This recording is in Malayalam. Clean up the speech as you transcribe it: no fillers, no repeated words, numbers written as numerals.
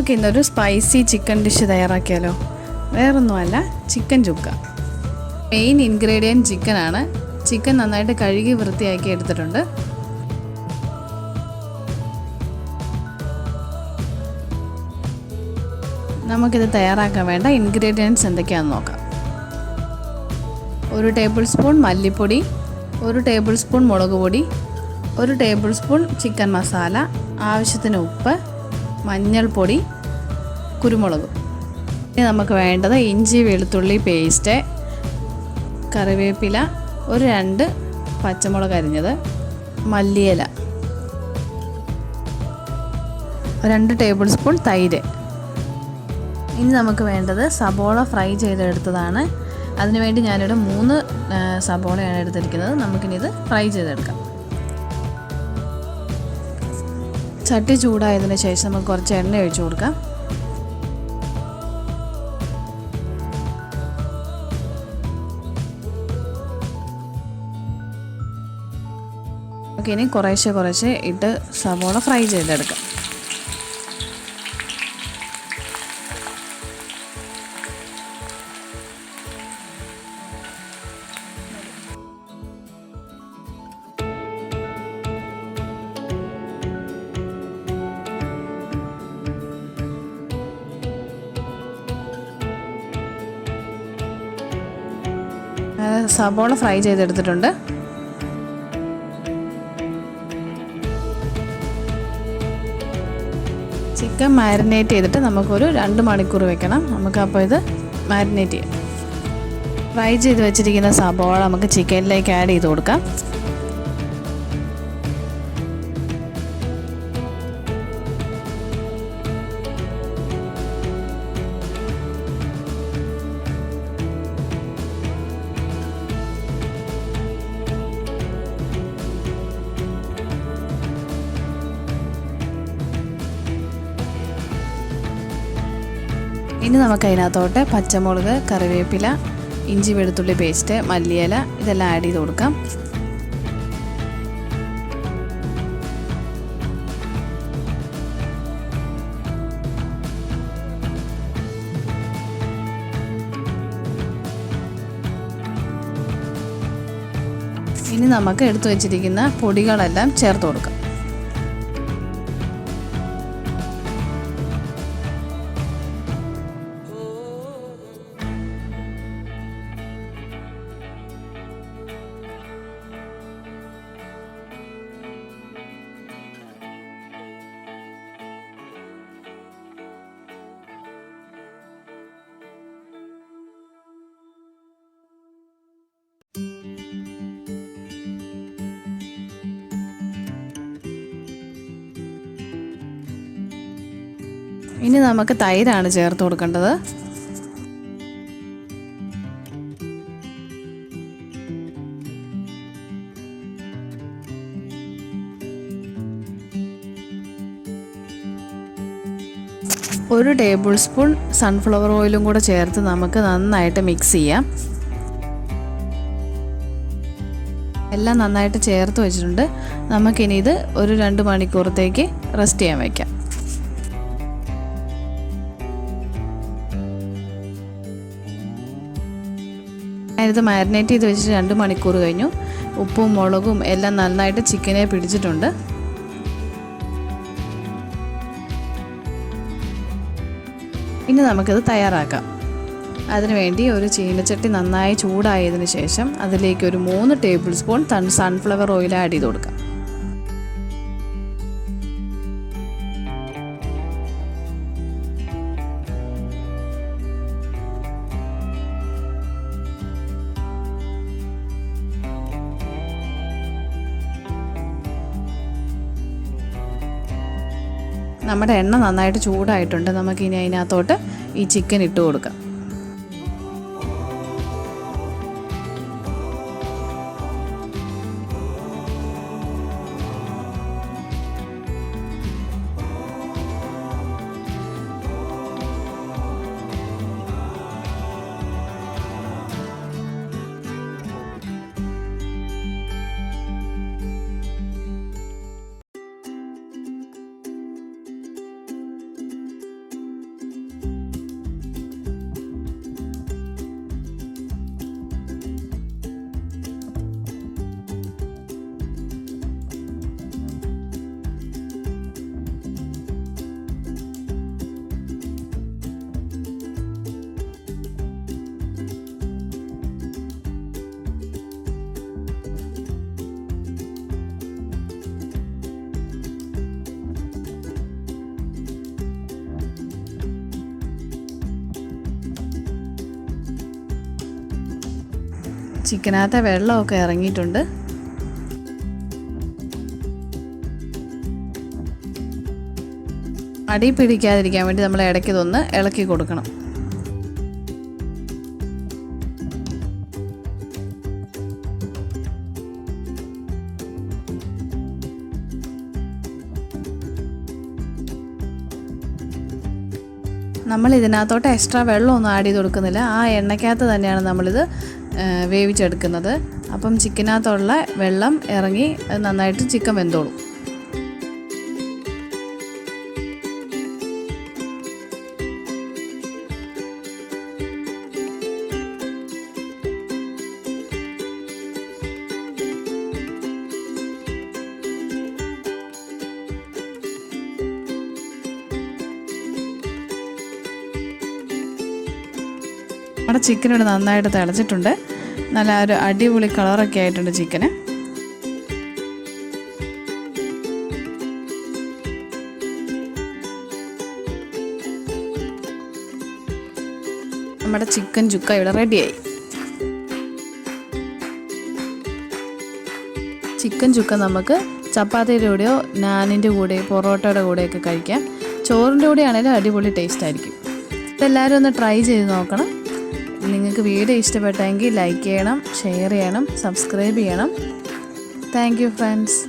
നമുക്ക് ഇന്നൊരു സ്പൈസി ചിക്കൻ ഡിഷ് തയ്യാറാക്കിയാലോ. വേറൊന്നുമല്ല, ചിക്കൻ ചുക്ക. മെയിൻ ഇൻഗ്രീഡിയൻറ്റ് ചിക്കനാണ്. ചിക്കൻ നന്നായിട്ട് കഴുകി വൃത്തിയാക്കി എടുത്തിട്ടുണ്ട്. നമുക്കിത് തയ്യാറാക്കാൻ വേണ്ട ഇൻഗ്രീഡിയൻറ്റ്സ് എന്തൊക്കെയാണെന്ന് നോക്കാം. 1 ടേബിൾ സ്പൂൺ മല്ലിപ്പൊടി, 1 ടേബിൾ സ്പൂൺ മുളക് പൊടി, 1 ടേബിൾ സ്പൂൺ ചിക്കൻ മസാല, ആവശ്യത്തിന് ഉപ്പ്, മഞ്ഞൾപ്പൊടി, കുരുമുളക്. ഇനി നമുക്ക് വേണ്ടത് ഇഞ്ചി വെളുത്തുള്ളി പേസ്റ്റ്, കറിവേപ്പില, 2 പച്ചമുളക് അരിഞ്ഞത്, മല്ലിയില, 2 ടേബിൾ സ്പൂൺ തൈര്. ഇനി നമുക്ക് വേണ്ടത് സബോള ഫ്രൈ ചെയ്തെടുത്തതാണ്. അതിനുവേണ്ടി ഞാനിവിടെ 3 സബോളയാണ് എടുത്തിരിക്കുന്നത്. നമുക്കിനി ഇത് ഫ്രൈ ചെയ്തെടുക്കാം. ചട്ടി ചൂടായതിനു ശേഷം നമുക്ക് കുറച്ച് എണ്ണ ഒഴിച്ചു കൊടുക്കാം. നമുക്കിനി കുറേശ്ശെ ഇട്ട് സബോള ഫ്രൈ ചെയ്തെടുക്കാം. സബോള ഫ്രൈ ചെയ്തെടുത്തിട്ടുണ്ട്. ചിക്കൻ മാരിനേറ്റ് ചെയ്തിട്ട് നമുക്കൊരു 2 മണിക്കൂർ വെക്കണം. നമുക്കപ്പോൾ ഇത് മാരിനേറ്റ് ചെയ്യാം. ഫ്രൈ ചെയ്ത് വെച്ചിരിക്കുന്ന സബോള നമുക്ക് ചിക്കനിലേക്ക് ആഡ് ചെയ്ത് കൊടുക്കാം. ഇനി നമുക്ക് അതിനകത്തോട്ട് പച്ചമുളക്, കറിവേപ്പില, ഇഞ്ചി വെളുത്തുള്ളി പേസ്റ്റ്, മല്ലിയില ഇതെല്ലാം ആഡ് ചെയ്ത് കൊടുക്കാം. ഇനി നമുക്ക് എടുത്തു വച്ചിരിക്കുന്ന പൊടികളെല്ലാം ചേർത്ത് കൊടുക്കാം. ഇനി നമുക്ക് തൈരാണ് ചേർത്ത് കൊടുക്കേണ്ടത്. ഒരു ടേബിൾ സ്പൂൺ സൺഫ്ലവർ ഓയിലും കൂടെ ചേർത്ത് നമുക്ക് നന്നായിട്ട് മിക്സ് ചെയ്യാം. എല്ലാം നന്നായിട്ട് ചേർത്ത് വെച്ചിട്ടുണ്ട്. നമുക്കിനി ഇത് ഒരു 2 മണിക്കൂറത്തേക്ക് റെസ്റ്റ് ചെയ്യാൻ വയ്ക്കാം. ഞാനിത് മാരിനേറ്റ് ചെയ്ത് വെച്ചിട്ട് 2 മണിക്കൂർ കഴിഞ്ഞു. ഉപ്പും മുളകും എല്ലാം നന്നായിട്ട് ചിക്കനെ പിടിച്ചിട്ടുണ്ട്. ഇനി നമുക്കിത് തയ്യാറാക്കാം. അതിനുവേണ്ടി ഒരു ചീനച്ചട്ടി നന്നായി ചൂടായതിനു ശേഷം അതിലേക്ക് ഒരു 3 table spoon sunflower oil add ചെയ്ത് കൊടുക്കാം. നമ്മുടെ എണ്ണ നന്നായിട്ട് ചൂടായിട്ടുണ്ട്. നമുക്കിനി അതിനകത്തോട്ട് ഈ ചിക്കൻ ഇട്ട് കൊടുക്കാം. ചിക്കനകത്തെ വെള്ളമൊക്കെ ഇറങ്ങിയിട്ടുണ്ട്. അടി പിടിക്കാതിരിക്കാൻ വേണ്ടി നമ്മൾ ഇടയ്ക്ക് ഇതൊന്ന് ഇളക്കി കൊടുക്കണം. നമ്മൾ ഇതിനകത്തോട്ട് എക്സ്ട്രാ വെള്ളമൊന്നും ആഡ് ചെയ്ത് കൊടുക്കുന്നില്ല. ആ എണ്ണയ്ക്കകത്ത് തന്നെയാണ് നമ്മളിത് വേവിച്ചെടുക്കുന്നത്. അപ്പം ചിക്കനകത്തുള്ള വെള്ളം ഇറങ്ങി നന്നായിട്ട് ചിക്കൻ വെന്തോളും. നമ്മുടെ ചിക്കൻ ഇവിടെ നന്നായിട്ട് തിളച്ചിട്ടുണ്ട്. നല്ല ഒരു അടിപൊളി കളറൊക്കെ ആയിട്ടുണ്ട് ചിക്കന്. നമ്മുടെ ചിക്കൻ ചുക്ക ഇവിടെ റെഡിയായി. ചിക്കൻ ചുക്ക നമുക്ക് ചപ്പാത്തിയുടെ കൂടെയോ നാനിൻ്റെ കൂടെയോ പൊറോട്ടയുടെ കൂടെയൊക്കെ കഴിക്കാം. ചോറിൻ്റെ കൂടെ ആണെങ്കിലും അടിപൊളി ടേസ്റ്റ് ആയിരിക്കും. ഇതെല്ലാവരും ഒന്ന് ട്രൈ ചെയ്ത് നോക്കണം. നിങ്ങൾക്ക് വീഡിയോ ഇഷ്ടപ്പെട്ടെങ്കിൽ ലൈക്ക് ചെയ്യണം, ഷെയർ ചെയ്യണം, സബ്സ്ക്രൈബ് ചെയ്യണം. Thank you friends.